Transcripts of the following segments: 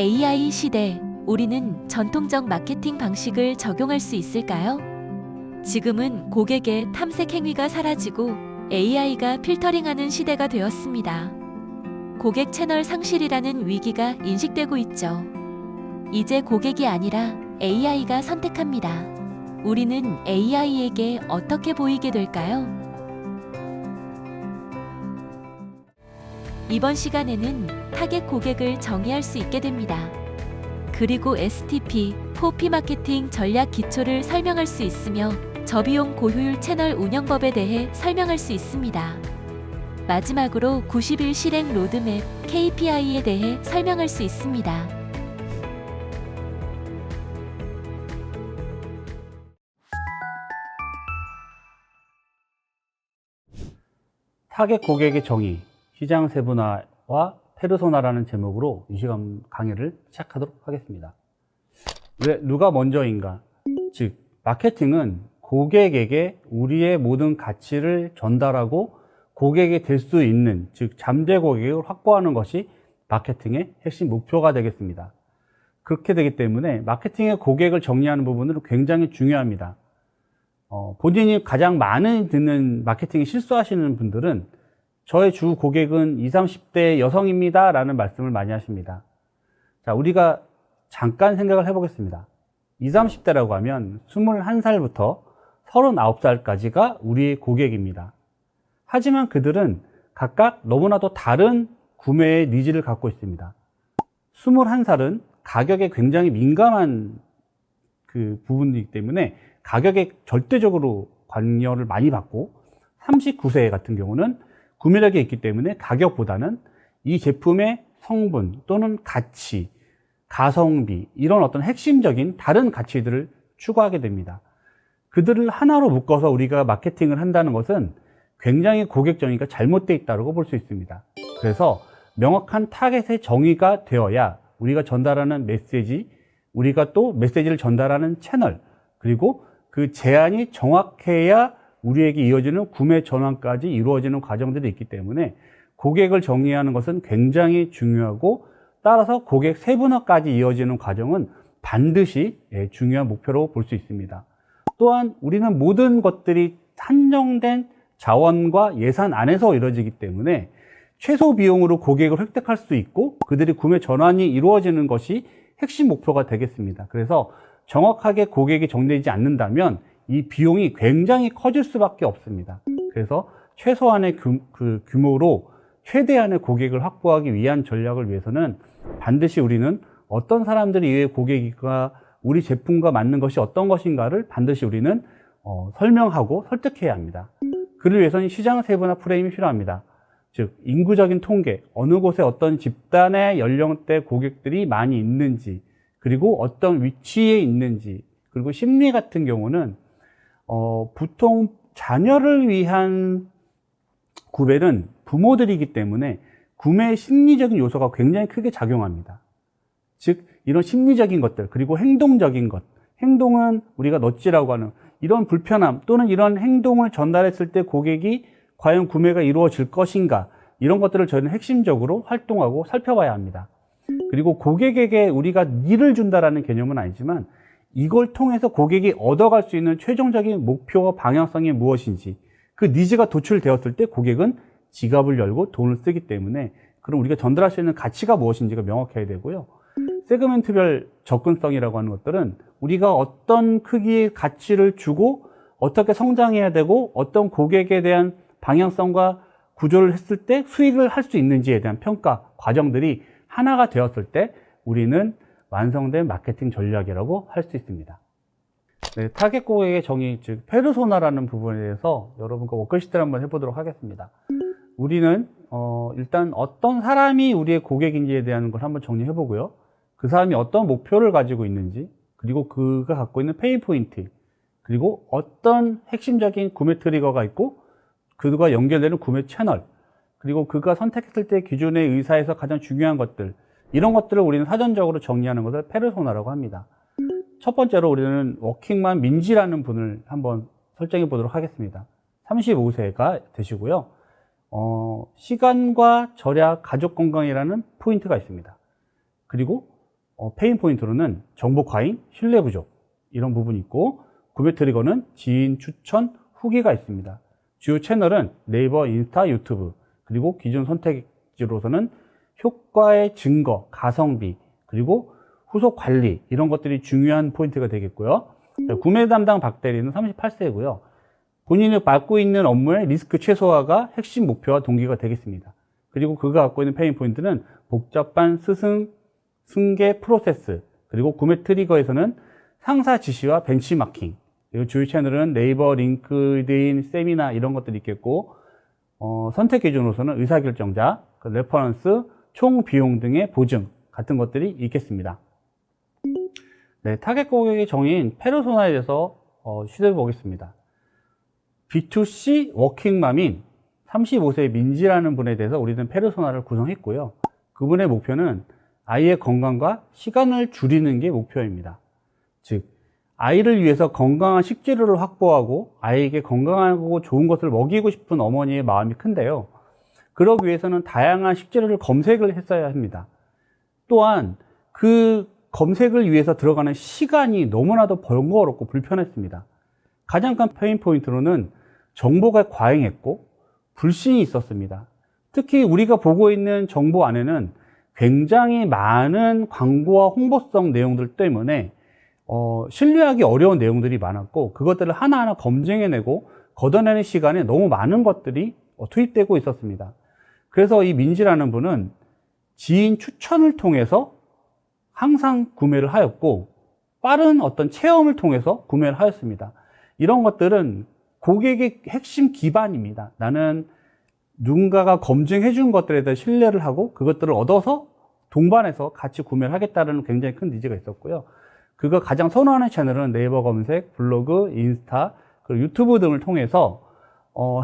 AI 시대, 우리는 전통적 마케팅 방식을 적용할 수 있을까요? 지금은 고객의 탐색 행위가 사라지고 AI가 필터링하는 시대가 되었습니다. 고객 채널 상실이라는 위기가 인식되고 있죠. 이제 고객이 아니라 AI가 선택합니다. 우리는 AI에게 어떻게 보이게 될까요? 이번 시간에는 타겟 고객을 정의할 수 있게 됩니다. 그리고 STP, 포피 마케팅 전략 기초를 설명할 수 있으며 저비용 고효율 채널 운영법에 대해 설명할 수 있습니다. 마지막으로 90일 실행 로드맵, KPI에 대해 설명할 수 있습니다. 타겟 고객의 정의, 시장 세분화와 페르소나라는 제목으로 이 시간 강의를 시작하도록 하겠습니다. 왜 누가 먼저인가? 즉, 마케팅은 고객에게 우리의 모든 가치를 전달하고 고객이 될 수 있는, 즉 잠재 고객을 확보하는 것이 마케팅의 핵심 목표가 되겠습니다. 그렇게 되기 때문에 마케팅의 고객을 정리하는 부분은 굉장히 중요합니다. 본인이 가장 많이 듣는 마케팅에 실수하시는 분들은 저의 주 고객은 20, 30대 여성입니다 라는 말씀을 많이 하십니다. 자, 우리가 잠깐 생각을 해보겠습니다. 20, 30대라고 하면 21살부터 39살까지가 우리의 고객입니다. 하지만 그들은 각각 너무나도 다른 구매의 니즈를 갖고 있습니다. 21살은 가격에 굉장히 민감한 그 부분이기 때문에 가격에 절대적으로 관여를 많이 받고, 39세 같은 경우는 구매력이 있기 때문에 가격보다는 이 제품의 성분 또는 가치, 가성비, 이런 어떤 핵심적인 다른 가치들을 추구하게 됩니다. 그들을 하나로 묶어서 우리가 마케팅을 한다는 것은 굉장히 고객 정의가 잘못되어 있다고 볼 수 있습니다. 그래서 명확한 타겟의 정의가 되어야 우리가 전달하는 메시지, 우리가 또 메시지를 전달하는 채널, 그리고 그 제안이 정확해야 우리에게 이어지는 구매 전환까지 이루어지는 과정들이 있기 때문에 고객을 정의하는 것은 굉장히 중요하고, 따라서 고객 세분화까지 이어지는 과정은 반드시 중요한 목표로 볼 수 있습니다. 또한 우리는 모든 것들이 한정된 자원과 예산 안에서 이루어지기 때문에 최소 비용으로 고객을 획득할 수 있고 그들이 구매 전환이 이루어지는 것이 핵심 목표가 되겠습니다. 그래서 정확하게 고객이 정리되지 않는다면 이 비용이 굉장히 커질 수밖에 없습니다. 그래서 최소한의 규모로 최대한의 고객을 확보하기 위한 전략을 위해서는 반드시 우리는 어떤 사람들이 이외의 고객과 우리 제품과 맞는 것이 어떤 것인가를 반드시 우리는 설명하고 설득해야 합니다. 그를 위해서는 시장 세분화 프레임이 필요합니다. 즉, 인구적인 통계, 어느 곳에 어떤 집단의 연령대 고객들이 많이 있는지, 그리고 어떤 위치에 있는지, 그리고 심리 같은 경우는 보통 자녀를 위한 구매는 부모들이기 때문에 구매 심리적인 요소가 굉장히 크게 작용합니다. 즉, 이런 심리적인 것들, 그리고 행동적인 것, 행동은 우리가 넛지라고 하는 이런 불편함 또는 이런 행동을 전달했을 때 고객이 과연 구매가 이루어질 것인가, 이런 것들을 저희는 핵심적으로 활동하고 살펴봐야 합니다. 그리고 고객에게 우리가 니를 준다라는 개념은 아니지만 이걸 통해서 고객이 얻어갈 수 있는 최종적인 목표와 방향성이 무엇인지, 그 니즈가 도출되었을 때 고객은 지갑을 열고 돈을 쓰기 때문에 그럼 우리가 전달할 수 있는 가치가 무엇인지가 명확해야 되고요. 세그멘트별 접근성이라고 하는 것들은 우리가 어떤 크기의 가치를 주고 어떻게 성장해야 되고 어떤 고객에 대한 방향성과 구조를 했을 때 수익을 할 수 있는지에 대한 평가 과정들이 하나가 되었을 때 우리는 완성된 마케팅 전략이라고 할 수 있습니다. 네, 타겟 고객의 정의, 즉 페르소나라는 부분에 대해서 여러분과 워크시트를 한번 해보도록 하겠습니다. 우리는 일단 어떤 사람이 우리의 고객인지에 대한 걸 한번 정리해 보고요. 그 사람이 어떤 목표를 가지고 있는지, 그리고 그가 갖고 있는 페인 포인트, 그리고 어떤 핵심적인 구매 트리거가 있고 그가 연결되는 구매 채널, 그리고 그가 선택했을 때 기존의 의사에서 가장 중요한 것들, 이런 것들을 우리는 사전적으로 정리하는 것을 페르소나라고 합니다. 첫 번째로 우리는 워킹맘 민지라는 분을 한번 설정해 보도록 하겠습니다. 35세가 되시고요. 시간과 절약, 가족 건강이라는 포인트가 있습니다. 그리고 페인 포인트로는 정보 과잉, 신뢰 부족 이런 부분이 있고, 구매 트리거는 지인 추천, 후기가 있습니다. 주요 채널은 네이버, 인스타, 유튜브, 그리고 기존 선택지로서는 효과의 증거, 가성비, 그리고 후속 관리 이런 것들이 중요한 포인트가 되겠고요. 자, 구매 담당 박대리는 38세고요. 본인이 맡고 있는 업무의 리스크 최소화가 핵심 목표와 동기가 되겠습니다. 그리고 그가 갖고 있는 페인 포인트는 복잡한 승계 프로세스, 그리고 구매 트리거에서는 상사 지시와 벤치마킹, 그리고 주요 채널은 네이버, 링크드인, 세미나 이런 것들이 있겠고, 선택 기준으로서는 의사결정자, 레퍼런스, 총 비용 등의 보증 같은 것들이 있겠습니다. 네, 타겟 고객의 정의인 페르소나에 대해서 시도해 보겠습니다. B2C 워킹맘인 35세 민지라는 분에 대해서 우리는 페르소나를 구성했고요. 그분의 목표는 아이의 건강과 시간을 줄이는 게 목표입니다. 즉, 아이를 위해서 건강한 식재료를 확보하고 아이에게 건강하고 좋은 것을 먹이고 싶은 어머니의 마음이 큰데요. 그러기 위해서는 다양한 식재료를 검색을 했어야 합니다. 또한 그 검색을 위해서 들어가는 시간이 너무나도 번거롭고 불편했습니다. 가장 큰 페인 포인트로는 정보가 과잉했고 불신이 있었습니다. 특히 우리가 보고 있는 정보 안에는 굉장히 많은 광고와 홍보성 내용들 때문에 신뢰하기 어려운 내용들이 많았고, 그것들을 하나하나 검증해내고 걷어내는 시간에 너무 많은 것들이 투입되고 있었습니다. 그래서 이 민지라는 분은 지인 추천을 통해서 항상 구매를 하였고, 빠른 어떤 체험을 통해서 구매를 하였습니다. 이런 것들은 고객의 핵심 기반입니다. 나는 누군가가 검증해 준 것들에 대해 신뢰를 하고 그것들을 얻어서 동반해서 같이 구매를 하겠다는 굉장히 큰 니즈가 있었고요. 그가 가장 선호하는 채널은 네이버 검색, 블로그, 인스타, 그리고 유튜브 등을 통해서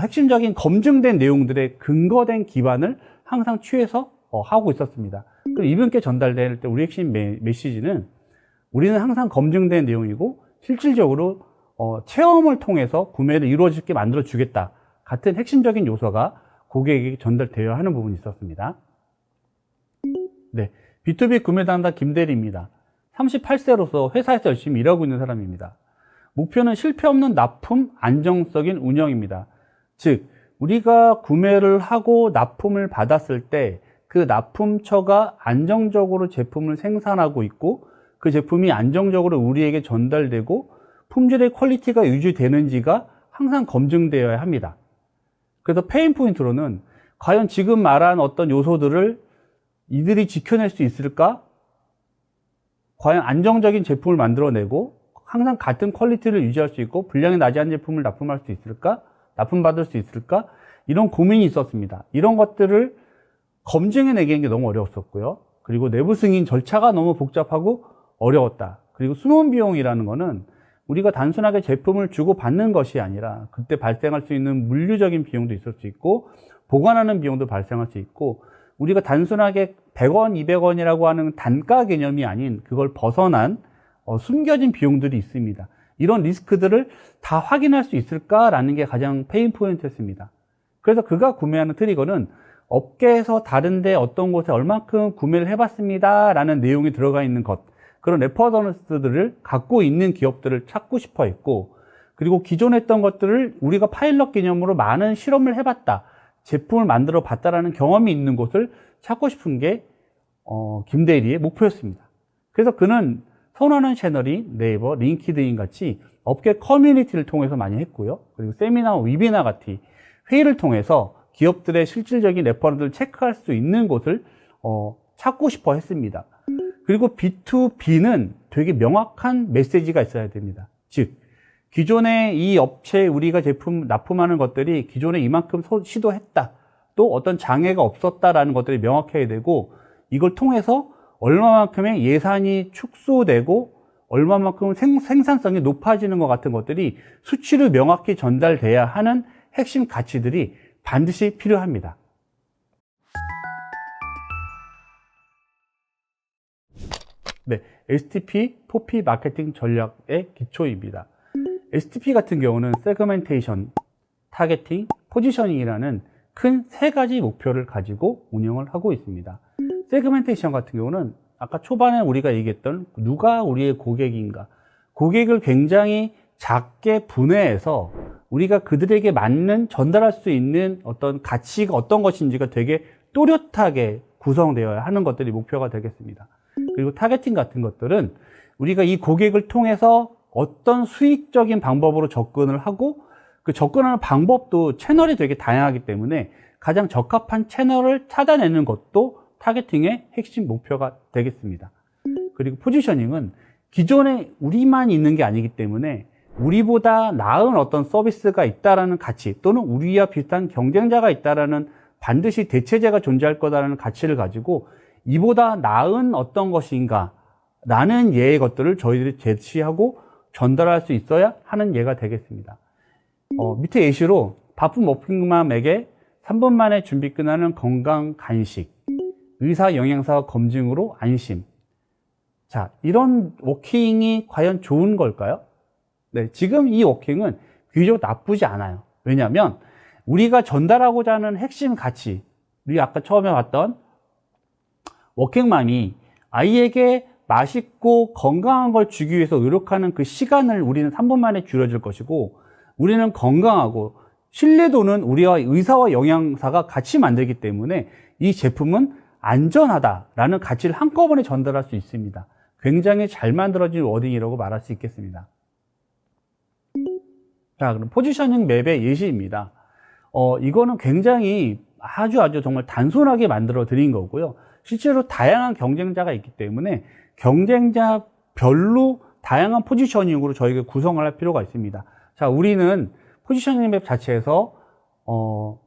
핵심적인 검증된 내용들의 근거된 기반을 항상 취해서 하고 있었습니다. 그리고 이분께 전달될 때 우리 핵심 메시지는 우리는 항상 검증된 내용이고 실질적으로 체험을 통해서 구매를 이루어질 수 있게 만들어 주겠다 같은 핵심적인 요소가 고객에게 전달되어야 하는 부분이 있었습니다. 네, B2B 구매 담당 김대리입니다. 38세로서 회사에서 열심히 일하고 있는 사람입니다. 목표는 실패 없는 납품, 안정적인 운영입니다. 즉, 우리가 구매를 하고 납품을 받았을 때 그 납품처가 안정적으로 제품을 생산하고 있고 그 제품이 안정적으로 우리에게 전달되고 품질의 퀄리티가 유지되는지가 항상 검증되어야 합니다. 그래서 페인 포인트로는 과연 지금 말한 어떤 요소들을 이들이 지켜낼 수 있을까? 과연 안정적인 제품을 만들어내고 항상 같은 퀄리티를 유지할 수 있고 분량이 낮지 않은 제품을 납품할 수 있을까? 납품받을 수 있을까? 이런 고민이 있었습니다. 이런 것들을 검증해내기는 게 너무 어려웠었고요. 그리고 내부 승인 절차가 너무 복잡하고 어려웠다. 그리고 숨은 비용이라는 거는 우리가 단순하게 제품을 주고 받는 것이 아니라 그때 발생할 수 있는 물류적인 비용도 있을 수 있고 보관하는 비용도 발생할 수 있고 우리가 단순하게 100원, 200원이라고 하는 단가 개념이 아닌 그걸 벗어난 숨겨진 비용들이 있습니다. 이런 리스크들을 다 확인할 수 있을까라는 게 가장 페인 포인트였습니다. 그래서 그가 구매하는 트리거는 업계에서 다른데 어떤 곳에 얼만큼 구매를 해봤습니다 라는 내용이 들어가 있는 것, 그런 레퍼런스들을 갖고 있는 기업들을 찾고 싶어 했고, 그리고 기존에 했던 것들을 우리가 파일럿 개념으로 많은 실험을 해봤다, 제품을 만들어 봤다라는 경험이 있는 곳을 찾고 싶은 게 김대리의 목표였습니다. 그래서 그는 선호하는 채널이 네이버, 링키드인 같이 업계 커뮤니티를 통해서 많이 했고요. 그리고 세미나, 위비나 같이 회의를 통해서 기업들의 실질적인 레퍼런스를 체크할 수 있는 곳을 찾고 싶어 했습니다. 그리고 B2B는 되게 명확한 메시지가 있어야 됩니다. 즉, 기존에 이 업체에 우리가 제품 납품하는 것들이 기존에 이만큼 시도했다, 또 어떤 장애가 없었다라는 것들이 명확해야 되고, 이걸 통해서 얼마만큼의 예산이 축소되고 얼마만큼 생산성이 높아지는 것 같은 것들이 수치로 명확히 전달돼야 하는 핵심 가치들이 반드시 필요합니다. 네, STP, 포피 마케팅 전략의 기초입니다. STP 같은 경우는 세그멘테이션, 타겟팅, 포지셔닝이라는 큰 세 가지 목표를 가지고 운영을 하고 있습니다. 세그멘테이션 같은 경우는 아까 초반에 우리가 얘기했던 누가 우리의 고객인가, 고객을 굉장히 작게 분해해서 우리가 그들에게 맞는 전달할 수 있는 어떤 가치가 어떤 것인지가 되게 또렷하게 구성되어야 하는 것들이 목표가 되겠습니다. 그리고 타겟팅 같은 것들은 우리가 이 고객을 통해서 어떤 수익적인 방법으로 접근을 하고 그 접근하는 방법도 채널이 되게 다양하기 때문에 가장 적합한 채널을 찾아내는 것도 타겟팅의 핵심 목표가 되겠습니다. 그리고 포지셔닝은 기존에 우리만 있는 게 아니기 때문에 우리보다 나은 어떤 서비스가 있다라는 가치 또는 우리와 비슷한 경쟁자가 있다라는 반드시 대체제가 존재할 거다라는 가치를 가지고 이보다 나은 어떤 것인가 라는 예의 것들을 저희들이 제시하고 전달할 수 있어야 하는 예가 되겠습니다. 밑에 예시로 바쁜 워킹맘에게 3분 만에 준비 끝나는 건강 간식, 의사 영양사 검증으로 안심. 자, 이런 워킹이 과연 좋은 걸까요? 네, 지금 이 워킹은 비교적 나쁘지 않아요. 왜냐하면 우리가 전달하고자 하는 핵심 가치, 우리 아까 처음에 봤던 워킹맘이 아이에게 맛있고 건강한 걸 주기 위해서 노력하는 그 시간을 우리는 3분 만에 줄여줄 것이고, 우리는 건강하고 신뢰도는 우리와 의사와 영양사가 같이 만들기 때문에 이 제품은 안전하다라는 가치를 한꺼번에 전달할 수 있습니다. 굉장히 잘 만들어진 워딩이라고 말할 수 있겠습니다. 자, 그럼 포지셔닝 맵의 예시입니다. 이거는 굉장히 아주 정말 단순하게 만들어 드린 거고요. 실제로 다양한 경쟁자가 있기 때문에 경쟁자별로 다양한 포지셔닝으로 저희가 구성을 할 필요가 있습니다. 자, 우리는 포지셔닝 맵 자체에서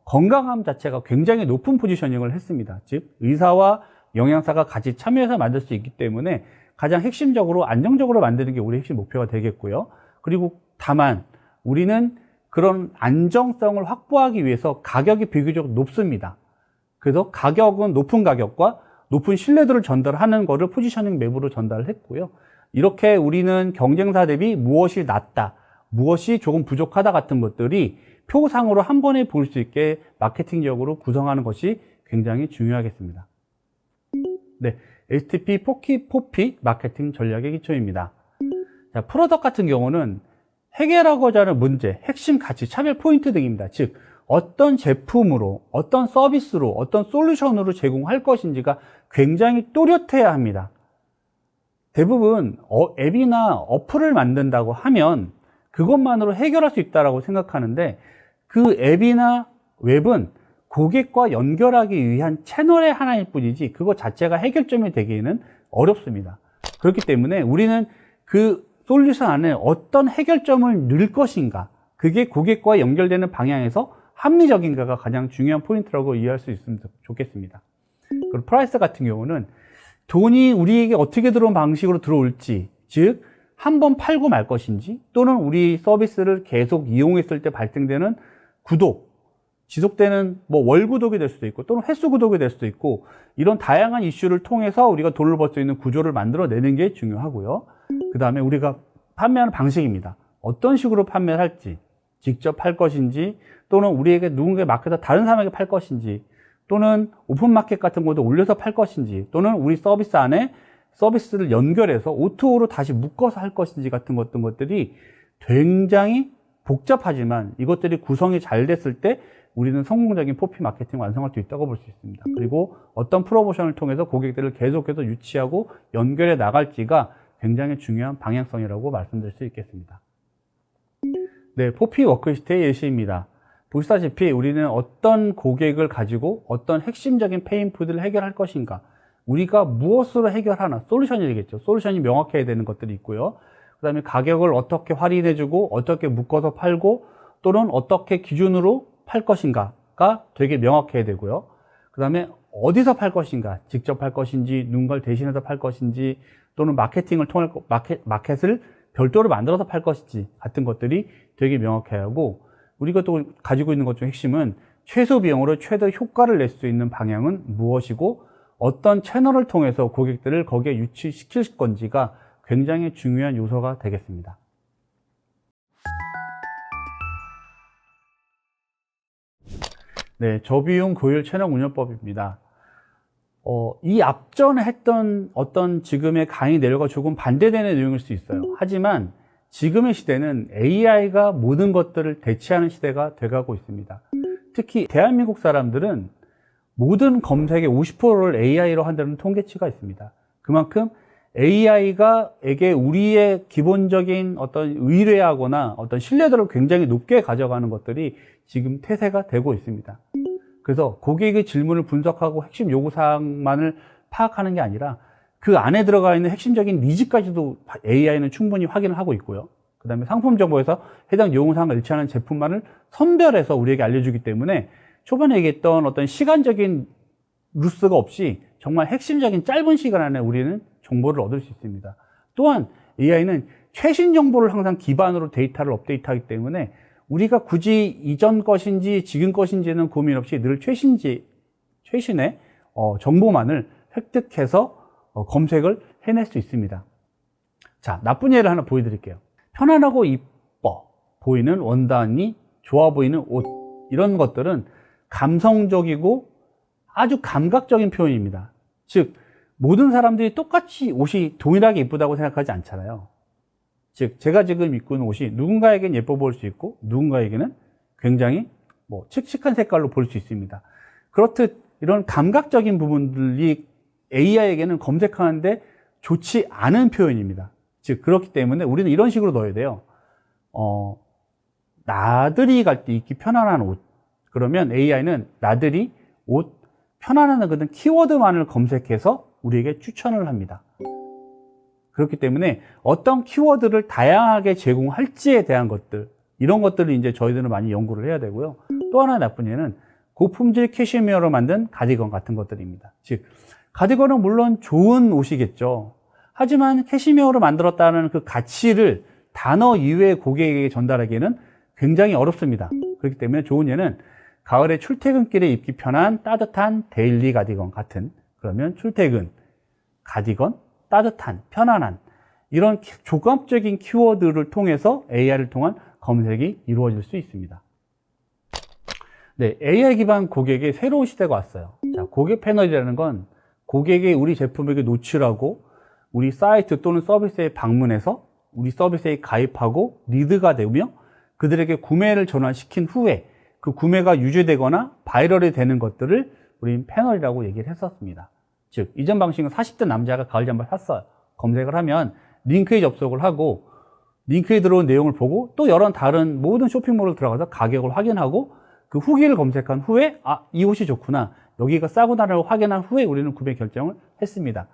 건강함 자체가 굉장히 높은 포지셔닝을 했습니다. 즉 의사와 영양사가 같이 참여해서 만들 수 있기 때문에 가장 핵심적으로 안정적으로 만드는 게 우리 핵심 목표가 되겠고요. 그리고 다만 우리는 그런 안정성을 확보하기 위해서 가격이 비교적 높습니다. 그래서 가격은 높은 가격과 높은 신뢰도를 전달하는 것을 포지셔닝 맵으로 전달을 했고요. 이렇게 우리는 경쟁사 대비 무엇이 낫다, 무엇이 조금 부족하다 같은 것들이 표상으로 한 번에 볼 수 있게 마케팅적으로 구성하는 것이 굉장히 중요하겠습니다. 네, STP 포피 마케팅 전략의 기초입니다. 자, 프로덕트 같은 경우는 해결하고자 하는 문제, 핵심 가치, 차별 포인트 등입니다. 즉 어떤 제품으로, 어떤 서비스로, 어떤 솔루션으로 제공할 것인지가 굉장히 또렷해야 합니다. 대부분 앱이나 어플을 만든다고 하면 그것만으로 해결할 수 있다고 생각하는데, 그 앱이나 웹은 고객과 연결하기 위한 채널의 하나일 뿐이지 그것 자체가 해결점이 되기에는 어렵습니다. 그렇기 때문에 우리는 그 솔루션 안에 어떤 해결점을 넣을 것인가, 그게 고객과 연결되는 방향에서 합리적인가가 가장 중요한 포인트라고 이해할 수 있으면 좋겠습니다. 그리고 프라이스 같은 경우는 돈이 우리에게 어떻게 들어온 방식으로 들어올지, 즉 한번 팔고 말 것인지 또는 우리 서비스를 계속 이용했을 때 발생되는 구독, 지속되는 월 구독이 될 수도 있고 또는 횟수 구독이 될 수도 있고, 이런 다양한 이슈를 통해서 우리가 돈을 벌 수 있는 구조를 만들어내는 게 중요하고요. 그 다음에 우리가 판매하는 방식입니다. 어떤 식으로 판매를 할지, 직접 팔 것인지 또는 우리에게 누군가의 마켓에서 다른 사람에게 팔 것인지, 또는 오픈마켓 같은 곳에 올려서 팔 것인지, 또는 우리 서비스 안에 서비스를 연결해서 O2O로 다시 묶어서 할 것인지 같은 것들이 굉장히 복잡하지만 이것들이 구성이 잘 됐을 때 우리는 성공적인 포피 마케팅 완성할 수 있다고 볼 수 있습니다. 그리고 어떤 프로모션을 통해서 고객들을 계속해서 유치하고 연결해 나갈지가 굉장히 중요한 방향성이라고 말씀드릴 수 있겠습니다. 네, 포피 워크시트의 예시입니다. 보시다시피 우리는 어떤 고객을 가지고 어떤 핵심적인 페인푸드를 해결할 것인가, 우리가 무엇으로 해결하나, 솔루션이 되겠죠. 솔루션이 명확해야 되는 것들이 있고요. 그 다음에 가격을 어떻게 할인해주고 어떻게 묶어서 팔고 또는 어떻게 기준으로 팔 것인가가 되게 명확해야 되고요. 그 다음에 어디서 팔 것인가, 직접 팔 것인지 누군가를 대신해서 팔 것인지 또는 마케팅을 통할 마켓을 별도로 만들어서 팔 것인지 같은 것들이 되게 명확해야 하고, 우리가 또 가지고 있는 것 중 핵심은 최소 비용으로 최대 효과를 낼 수 있는 방향은 무엇이고 어떤 채널을 통해서 고객들을 거기에 유치시킬 건지가 굉장히 중요한 요소가 되겠습니다. 네, 저비용 고율 채널 운영법입니다. 이 앞전에 했던 어떤 지금의 강의 내용과 조금 반대되는 내용일 수 있어요. 하지만 지금의 시대는 AI가 모든 것들을 대체하는 시대가 돼가고 있습니다. 특히 대한민국 사람들은 모든 검색의 50%를 AI로 한다는 통계치가 있습니다. 그만큼 AI가에게 우리의 기본적인 어떤 의뢰하거나 어떤 신뢰도를 굉장히 높게 가져가는 것들이 지금 태세가 되고 있습니다. 그래서 고객의 질문을 분석하고 핵심 요구사항만을 파악하는 게 아니라 그 안에 들어가 있는 핵심적인 니즈까지도 AI는 충분히 확인을 하고 있고요. 그 다음에 상품 정보에서 해당 요구사항을 일치하는 제품만을 선별해서 우리에게 알려주기 때문에 초반에 얘기했던 어떤 시간적인 루스가 없이 정말 핵심적인 짧은 시간 안에 우리는 정보를 얻을 수 있습니다. 또한 AI는 최신 정보를 항상 기반으로 데이터를 업데이트하기 때문에 우리가 굳이 이전 것인지 지금 것인지는 고민 없이 늘 최신의 정보만을 획득해서 검색을 해낼 수 있습니다. 자, 나쁜 예를 하나 보여드릴게요. 편안하고 이뻐 보이는 원단이 좋아 보이는 옷, 이런 것들은 감성적이고 아주 감각적인 표현입니다. 즉 모든 사람들이 똑같이 옷이 동일하게 이쁘다고 생각하지 않잖아요. 즉 제가 지금 입고 있는 옷이 누군가에게는 예뻐 보일 수 있고 누군가에게는 굉장히 칙칙한 색깔로 보일 수 있습니다. 그렇듯 이런 감각적인 부분들이 AI에게는 검색하는데 좋지 않은 표현입니다. 즉 그렇기 때문에 우리는 이런 식으로 넣어야 돼요. 나들이 갈 때 입기 편안한 옷. 그러면 AI는 나들이 옷 편안한 그런 키워드만을 검색해서 우리에게 추천을 합니다. 그렇기 때문에 어떤 키워드를 다양하게 제공할지에 대한 것들, 이런 것들을 이제 저희들은 많이 연구를 해야 되고요. 또 하나 나쁜 예는 고품질 캐시미어로 만든 가디건 같은 것들입니다. 즉 가디건은 물론 좋은 옷이겠죠. 하지만 캐시미어로 만들었다는 그 가치를 단어 이외의 고객에게 전달하기에는 굉장히 어렵습니다. 그렇기 때문에 좋은 예는 가을에 출퇴근길에 입기 편한 따뜻한 데일리 가디건 같은, 그러면 출퇴근, 가디건, 따뜻한, 편안한, 이런 조감적인 키워드를 통해서 AI를 통한 검색이 이루어질 수 있습니다. 네, AI 기반 고객의 새로운 시대가 왔어요. 자, 고객 패널이라는 건 고객이 우리 제품에게 노출하고 우리 사이트 또는 서비스에 방문해서 우리 서비스에 가입하고 리드가 되며 그들에게 구매를 전환시킨 후에 그 구매가 유지되거나 바이럴이 되는 것들을 우린 패널이라고 얘기를 했었습니다. 즉 이전 방식은 40대 남자가 가을 잠바 샀어요. 검색을 하면 링크에 접속을 하고 링크에 들어온 내용을 보고 또 여러 다른 모든 쇼핑몰을 들어가서 가격을 확인하고 그 후기를 검색한 후에 이 옷이 좋구나, 여기가 싸구나를 확인한 후에 우리는 구매 결정을 했습니다.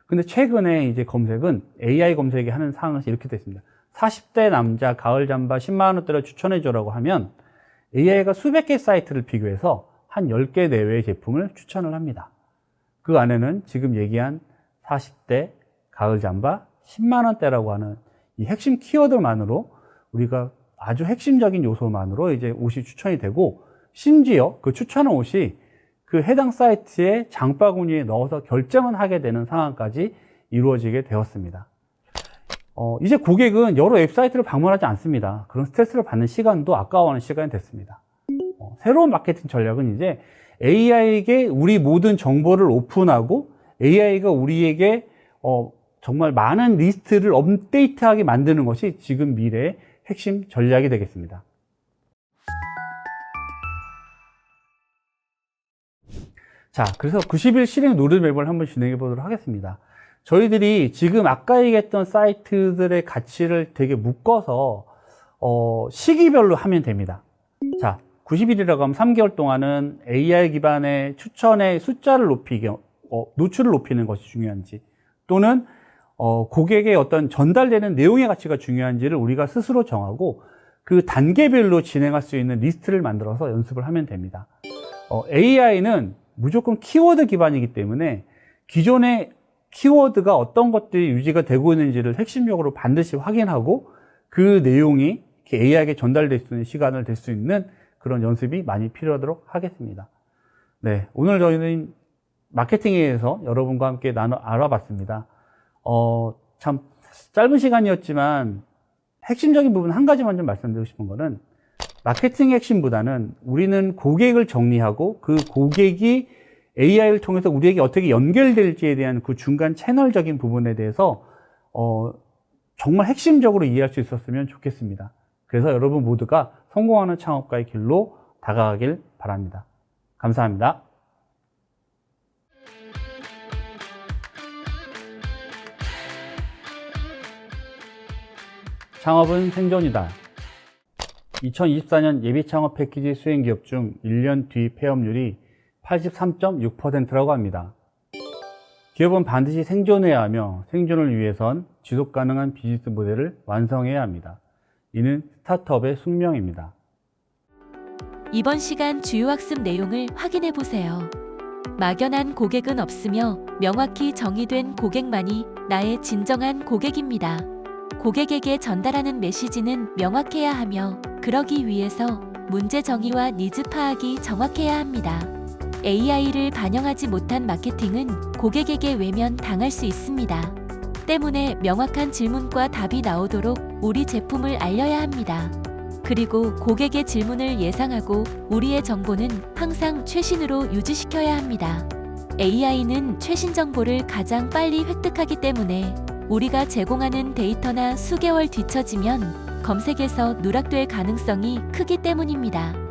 근데 최근에 이제 검색은 AI 검색이 하는 상황이 이렇게 됐습니다. 40대 남자 가을 잠바 10만 원대로 추천해줘라고 하면 AI가 수백 개 사이트를 비교해서 한 10개 내외의 제품을 추천을 합니다. 그 안에는 지금 얘기한 40대 가을 잠바 10만 원대라고 하는 이 핵심 키워드만으로 우리가 아주 핵심적인 요소만으로 이제 옷이 추천이 되고, 심지어 그 추천한 옷이 그 해당 사이트의 장바구니에 넣어서 결정을 하게 되는 상황까지 이루어지게 되었습니다. 이제 고객은 여러 웹사이트를 방문하지 않습니다. 그런 스트레스를 받는 시간도 아까워하는 시간이 됐습니다. 새로운 마케팅 전략은 이제 AI에게 우리 모든 정보를 오픈하고 AI가 우리에게 정말 많은 리스트를 업데이트하게 만드는 것이 지금 미래의 핵심 전략이 되겠습니다. 자, 그래서 90일 실행 로드맵을 한번 진행해 보도록 하겠습니다. 저희들이 지금 아까 얘기했던 사이트들의 가치를 되게 묶어서 시기별로 하면 됩니다. 자, 90일이라고 하면 3개월 동안은 AI 기반의 추천의 숫자를 높이기, 노출을 높이는 것이 중요한지, 또는 고객의 어떤 전달되는 내용의 가치가 중요한지를 우리가 스스로 정하고 그 단계별로 진행할 수 있는 리스트를 만들어서 연습을 하면 됩니다. AI는 무조건 키워드 기반이기 때문에 기존의 키워드가 어떤 것들이 유지가 되고 있는지를 핵심적으로 반드시 확인하고 그 내용이 AI에게 전달될 수 있는 시간을 될 수 있는 그런 연습이 많이 필요하도록 하겠습니다. 네, 오늘 저희는 마케팅에 대해서 여러분과 함께 알아봤습니다. 참 짧은 시간이었지만 핵심적인 부분 한 가지만 좀 말씀드리고 싶은 거는, 마케팅의 핵심보다는 우리는 고객을 정리하고 그 고객이 AI를 통해서 우리에게 어떻게 연결될지에 대한 그 중간 채널적인 부분에 대해서 정말 핵심적으로 이해할 수 있었으면 좋겠습니다. 그래서 여러분 모두가 성공하는 창업가의 길로 다가가길 바랍니다. 감사합니다. 창업은 생존이다. 2024년 예비창업 패키지 수행 기업 중 1년 뒤 폐업률이 83.6%라고 합니다. 기업은 반드시 생존해야 하며 생존을 위해선 지속 가능한 비즈니스 모델을 완성해야 합니다. 이는 스타트업의 숙명입니다. 이번 시간 주요 학습 내용을 확인해 보세요. 막연한 고객은 없으며 명확히 정의된 고객만이 나의 진정한 고객입니다. 고객에게 전달하는 메시지는 명확해야 하며 그러기 위해서 문제 정의와 니즈 파악이 정확해야 합니다. AI를 반영하지 못한 마케팅은 고객에게 외면 당할 수 있습니다. 때문에 명확한 질문과 답이 나오도록 우리 제품을 알려야 합니다. 그리고 고객의 질문을 예상하고 우리의 정보는 항상 최신으로 유지시켜야 합니다. AI는 최신 정보를 가장 빨리 획득하기 때문에 우리가 제공하는 데이터나 수개월 뒤처지면 검색에서 누락될 가능성이 크기 때문입니다.